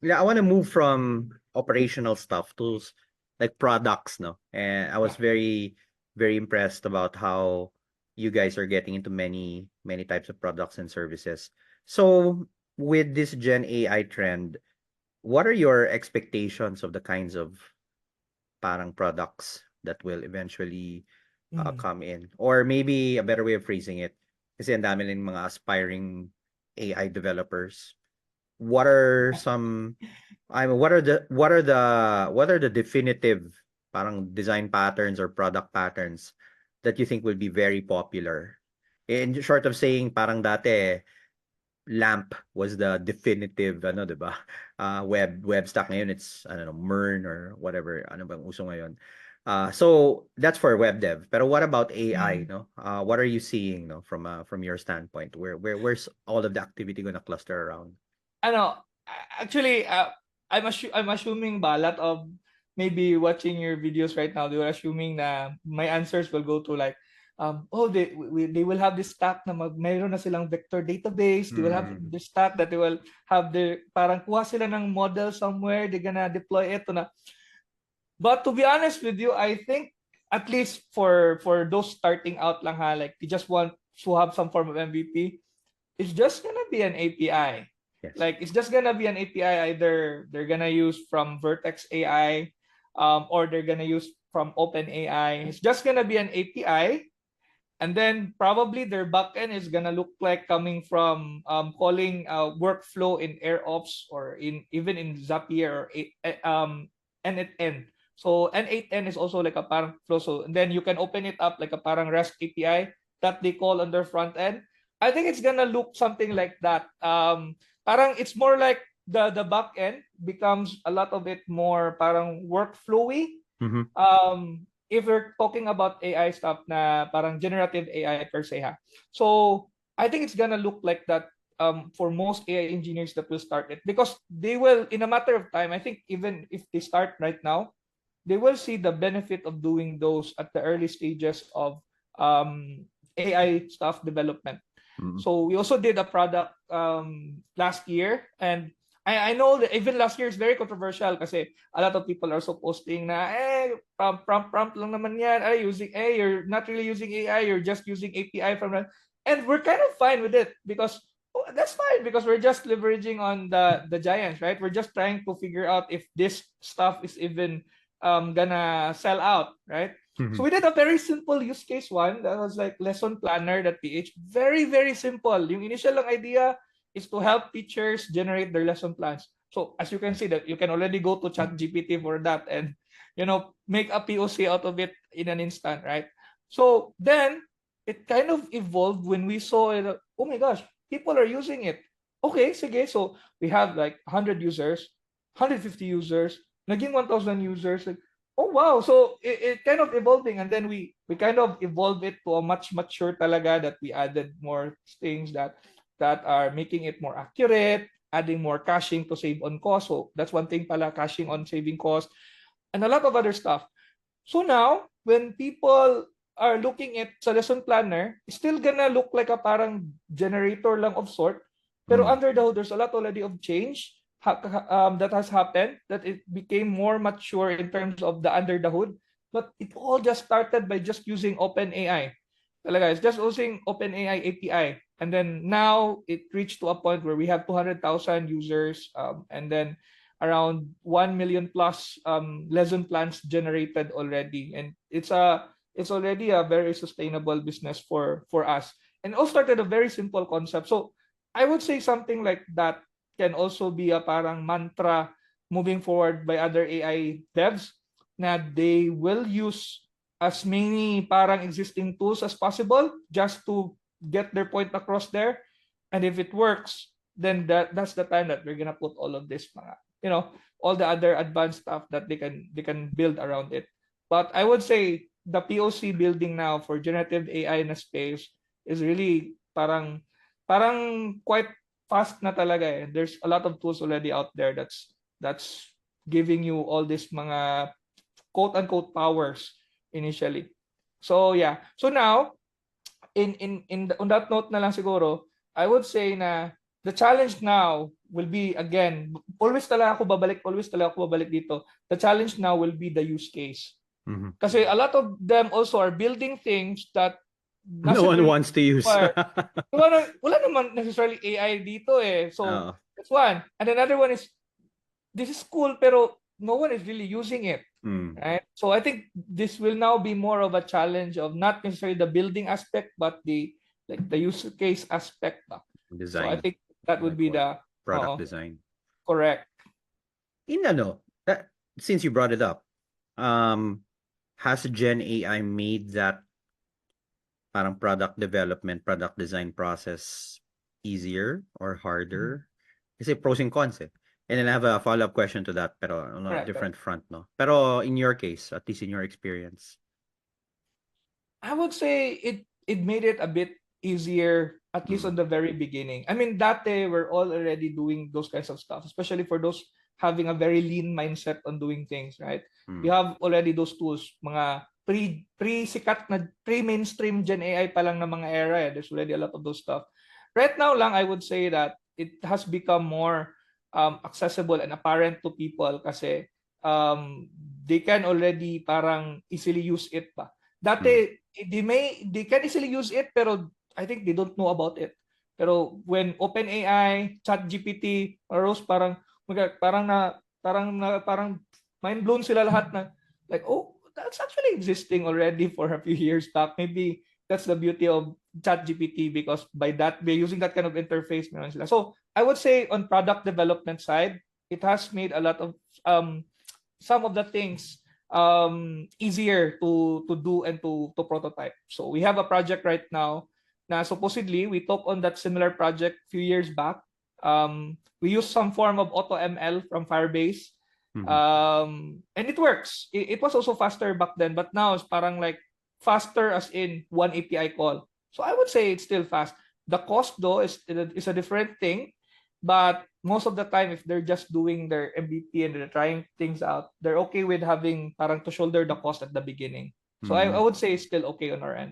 yeah, I want to move from operational stuff to like products, no? And I was Yeah. very impressed about how you guys are getting into many types of products and services. So with this Gen AI trend, what are your expectations of the kinds of parang products that will eventually Mm. come in? Or maybe a better way of phrasing it, kasi ang dami ng mga aspiring AI developers. What are some I mean, what are the definitive parang design patterns or product patterns that you think will be very popular? In short of saying, parang dati LAMP was the definitive ano, 'di ba? Web stack ngayon it's I don't know, MERN or whatever ano bang uso ngayon. So that's for web dev. Pero what about AI, Mm. no? What are you seeing, no, from your standpoint? Where's all of the activity gonna cluster around? Ano, actually, I'm assuming ba a lot of maybe watching your videos right now, they were assuming na my answers will go to like, oh, they will have this stack na mayroon na silang vector database. They will have Mm. this stack that they will have the parang kuha sila ng model somewhere. They're gonna deploy it to na. But to be honest with you, I think at least for those starting out lang ha, like they just want to have some form of MVP, it's just gonna be an API. Yes. Like it's just gonna be an API. Either they're gonna use from Vertex AI, or they're gonna use from OpenAI. It's just gonna be an API, and then probably their backend is gonna look like coming from calling workflow in AirOps or in even in Zapier or N8N. So N8N is also like a parang flow. So and then you can open it up like a parang REST API that they call on their front end. I think it's gonna look something like that. Parang it's more like the back end becomes a lot of it more parang workflowy. Mhm. If we're talking about AI stuff na parang generative AI per se ha. So I think it's gonna look like that for most AI engineers that will start it because they will in a matter of time. I think even if they start right now, they will see the benefit of doing those at the early stages of AI stuff development. Mm. So we also did a product last year, and I know that even last year is very controversial kasi a lot of people are so posting na prompt lang naman yan, you're not really using AI, you're just using API from that. And we're kind of fine with it because that's fine because we're just leveraging on the giants, right? We're just trying to figure out if this stuff is even gonna sell out, right? So Mhm. we did a very simple use case one that was like lesson planner that PH. Very, very simple. Yung initial lang idea is to help teachers generate their lesson plans. So as you can see that you can already go to ChatGPT for that and make a POC out of it in an instant, right? So then it kind of evolved when we saw it. Oh my gosh, people are using it. Okay, sige. So we have like 100 users, 150 users, naging 1,000 users. Like, oh wow, so it kind of evolving, and then we kind of evolve it to a much mature talaga that we added more things that are making it more accurate, adding more caching to save on cost. So that's one thing pala, caching on saving cost, and a lot of other stuff. So now when people are looking at sa lesson planner, it's still gonna look like a parang generator lang of sort, pero Mm. under the hood there's a lot already of change that has happened, that it became more mature in terms of the under the hood. But it all just started by just using OpenAI. Talaga, it's just using OpenAI API. And then now it reached to a point where we have 200,000 users, and then around 1 million plus lesson plans generated already. And it's already a very sustainable business for us. And it all started a very simple concept. So I would say something like that can also be a parang mantra moving forward by other AI devs na they will use as many parang existing tools as possible just to get their point across there. And if it works, then that's the time that we're gonna put all of this mga, all the other advanced stuff that they can build around it. But I would say the POC building now for generative AI in a space is really parang quite fast na talaga eh. There's a lot of tools already out there that's giving you all these mga quote unquote powers initially. So yeah. So now on that note na lang siguro, I would say na the challenge now will be, again, always talaga ako babalik dito. The challenge now will be the use case. Mhm. Kasi a lot of them also are building things that No doesn't one really wants to use. require. Wala naman necessarily AI dito eh. So Oo. that's one. And another one is, this is cool pero no one is really using it. Mm. Right? So I think this will now be more of a challenge of not necessarily the building aspect, but the use case aspect. So I Design, think that would like be what? the Product design. correct. That since you brought it up, has Gen AI made that parang product development, product design process easier or harder? Kasi pros and cons eh. And then I have a follow-up question to that, pero on a Correct. different front, no? Pero in your case, at least in your experience. I would say it made it a bit easier, at least on the very beginning. I mean, dati we're all already doing those kinds of stuff, especially for those having a very lean mindset on doing things, right? We have already those tools, mga pre-sikat na pre-mainstream Gen AI pa lang na mga era. There's already a lot of those stuff. Right now lang, I would say that it has become more accessible and apparent to people kasi they can already parang easily use it pa. Dati, they can easily use it, pero I think they don't know about it. Pero when OpenAI, ChatGPT, arose, parang mind blown sila lahat na like, oh, that's actually existing already for a few years back. Maybe that's the beauty of ChatGPT, because by using that kind of interface, meron sila. So I would say on product development side, it has made a lot of some of the things easier to do and to prototype. So we have a project right now na supposedly we took on that similar project few years back. We use some form of AutoML from Firebase. And it works. It was also faster back then, but now it's parang like faster as in one API call. So I would say it's still fast. The cost though is a different thing. But most of the time, if they're just doing their MVP and they're trying things out, they're okay with having parang to shoulder the cost at the beginning. So I would say it's still okay on our end.